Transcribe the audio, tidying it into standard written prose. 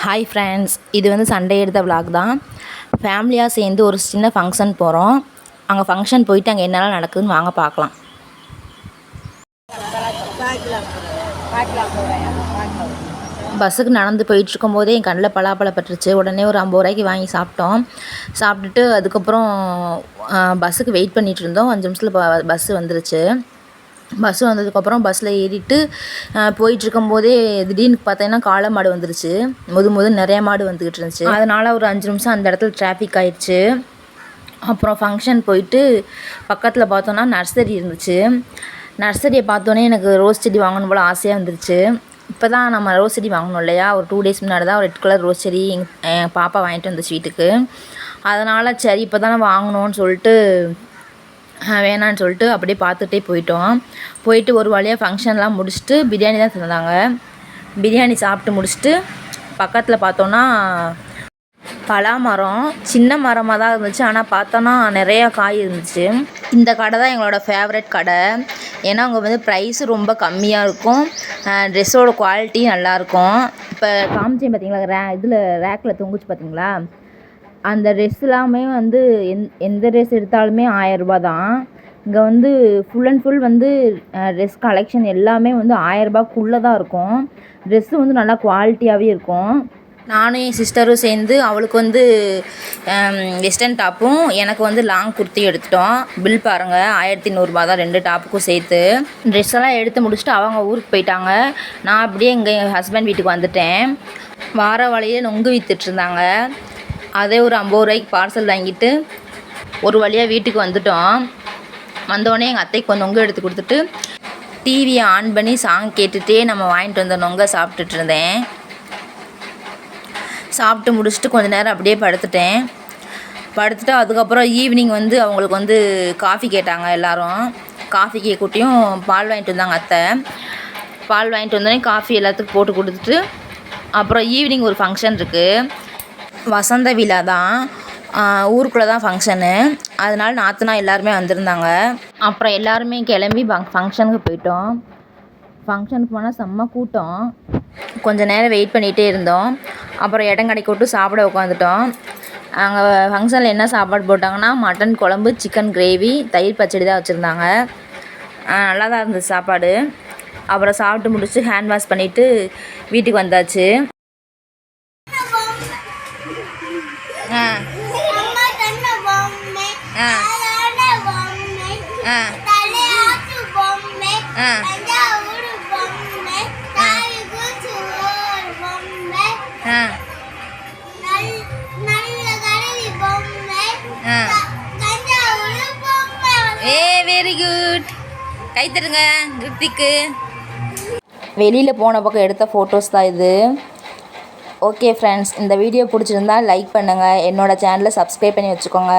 Hi friends, இது வந்து Sunday எடுத்த விலாக் தான். ஃபேமிலியாக சேர்ந்து ஒரு சின்ன ஃபங்க்ஷன் போகிறோம். அங்கே ஃபங்க்ஷன் போயிட்டு அங்கே என்னெல்லாம் நடக்குதுன்னு வாங்க பார்க்கலாம். பஸ்ஸுக்கு நடந்து போயிட்டுருக்கும் போதே என் கண்ணில் பலாப்பழம் பட்டுருச்சு. உடனே ஒரு 50 ரூபாய்க்கு வாங்கி சாப்பிட்டோம். சாப்பிட்டுட்டு அதுக்கப்புறம் பஸ்ஸுக்கு வெயிட் பண்ணிகிட்டு இருந்தோம். 5 நிமிஷத்தில் பஸ்ஸு வந்துருச்சு. பஸ்ஸு வந்ததுக்கப்புறம் பஸ்ஸில் ஏறிட்டு போயிட்டுருக்கும்போதே திடீர்னு பார்த்தீங்கன்னா காளை மாடு வந்துருச்சு. நிறைய மாடு வந்துக்கிட்டு இருந்துச்சு. அதனால் ஒரு 5 நிமிஷம் அந்த இடத்துல டிராஃபிக் ஆயிடுச்சு. அப்புறம் ஃபங்க்ஷன் போயிட்டு பக்கத்தில் பார்த்தோன்னா நர்சரி இருந்துச்சு. நர்சரியை பார்த்தோன்னே எனக்கு ரோஸ் செடி வாங்கணும் போல் ஆசையாக வந்துருச்சு. இப்போ தான் நம்ம ரோஸ் செடி வாங்கணும் இல்லையா, ஒரு 2 டேஸ் முன்னாடி தான் ஒரு ரெட் கலர் ரோஸ் செடி என் பாப்பா வாங்கிட்டு வந்துச்சு வீட்டுக்கு. அதனால் சரி இப்போ தானே வாங்கணும்னு சொல்லிட்டு வேணான்னு சொல்லிட்டு அப்படியே பார்த்துட்டே போயிட்டு ஒரு வழியாக ஃபங்க்ஷன்லாம் முடிச்சுட்டு பிரியாணி தான் தந்தாங்க. பிரியாணி சாப்பிட்டு முடிச்சுட்டு பக்கத்தில் பார்த்தோன்னா பலாமரம் சின்ன மரமாக தான் இருந்துச்சு. ஆனால் பார்த்தோன்னா நிறையா காய் இருந்துச்சு. இந்த கடை தான் எங்களோட ஃபேவரட் கடை. ஏன்னா அங்கே வந்து ப்ரைஸு ரொம்ப கம்மியாக இருக்கும், ட்ரெஸ்ஸோட குவாலிட்டியும் நல்லாயிருக்கும். இப்போ காமிச்சேன் பார்த்தீங்களா, இதில் ரேக்கில் தொங்குச்சு பார்த்தீங்களா, அந்த ட்ரெஸ் எல்லாமே வந்து எந்த ட்ரெஸ் எடுத்தாலுமே 1000 ரூபா தான். இங்கே வந்து ஃபுல் அண்ட் ஃபுல் வந்து ட்ரெஸ் கலெக்ஷன் எல்லாமே வந்து 1000 ரூபாய்க்குள்ளே தான் இருக்கும். ட்ரெஸ்ஸு வந்து நல்லா குவாலிட்டியாகவே இருக்கும். நானும் என் சிஸ்டரும் சேர்ந்து அவளுக்கு வந்து வெஸ்டர்ன் டாப்பும் எனக்கு வந்து லாங் குர்த்தி எடுத்துட்டோம். பில் பாருங்கள், 1100 ரூபா தான் 2 டாப்புக்கும் சேர்த்து. ட்ரெஸ் எல்லாம் எடுத்து முடிச்சுட்டு அவங்க ஊருக்கு போயிட்டாங்க. நான் அப்படியே எங்கள் ஹஸ்பண்ட் வீட்டுக்கு வந்துட்டேன். வார வழியில் நொங்கு விற்றுட்ருந்தாங்க. அதே ஒரு 50 ரூபாய்க்கு பார்சல் வாங்கிட்டு ஒரு வழியாக வீட்டுக்கு வந்துட்டோம். வந்தோடனே எங்கள் அத்தைக்கு கொஞ்சம் நொங்கு எடுத்து கொடுத்துட்டு டிவியை ஆன் பண்ணி சாங் கேட்டுகிட்டே நம்ம வாங்கிட்டு வந்த நொங்கை சாப்பிட்டுட்டு இருந்தேன். சாப்பிட்டு முடிச்சுட்டு கொஞ்சம் நேரம் அப்படியே படுத்துட்டு அதுக்கப்புறம் ஈவினிங் வந்து அவங்களுக்கு வந்து காஃபி கேட்டாங்க. எல்லோரும் காஃபி கேட்கட்டியும் பால் வாங்கிட்டு வந்தாங்க அத்தை. பால் வாங்கிட்டு வந்தோடனே காஃபி எல்லாத்துக்கும் போட்டு கொடுத்துட்டு அப்புறம் ஈவினிங் ஒரு ஃபங்க்ஷன் இருக்குது. வசந்த விழா தான், ஊருக்குள்ளே தான் ஃபங்க்ஷனு. அதனால நாத்தனா எல்லாருமே வந்திருந்தாங்க. அப்புறம் எல்லாருமே கிளம்பி ஃபங்க்ஷனுக்கு போயிட்டோம். ஃபங்க்ஷனுக்கு போனால் செம்ம கூட்டம். கொஞ்சம் நேரம் வெயிட் பண்ணிகிட்டே இருந்தோம். அப்புறம் இடம் கிடைக்கவிட்டு சாப்பிட உட்காந்துட்டோம். அங்கே ஃபங்க்ஷனில் என்ன சாப்பாடு போட்டாங்கன்னா மட்டன் குழம்பு, சிக்கன் கிரேவி, தயிர் பச்சடி தான் வச்சுருந்தாங்க. நல்லா தான் இருந்துச்சு சாப்பாடு. அப்புறம் சாப்பிட்டு முடிச்சு ஹேண்ட் வாஷ் பண்ணிவிட்டு வீட்டுக்கு வந்தாச்சு. வெரி குட், கை தருங்க கிருத்திக்கு. வெளியில் போன பக்கம் எடுத்த ஃபோட்டோஸ் தான் இது. ஓகே ஃப்ரெண்ட்ஸ், இந்த வீடியோ பிடிச்சிருந்தா லைக் பண்ணுங்கள், என்னோடய சேனலை சப்ஸ்கிரைப் பண்ணி வச்சுக்கோங்க.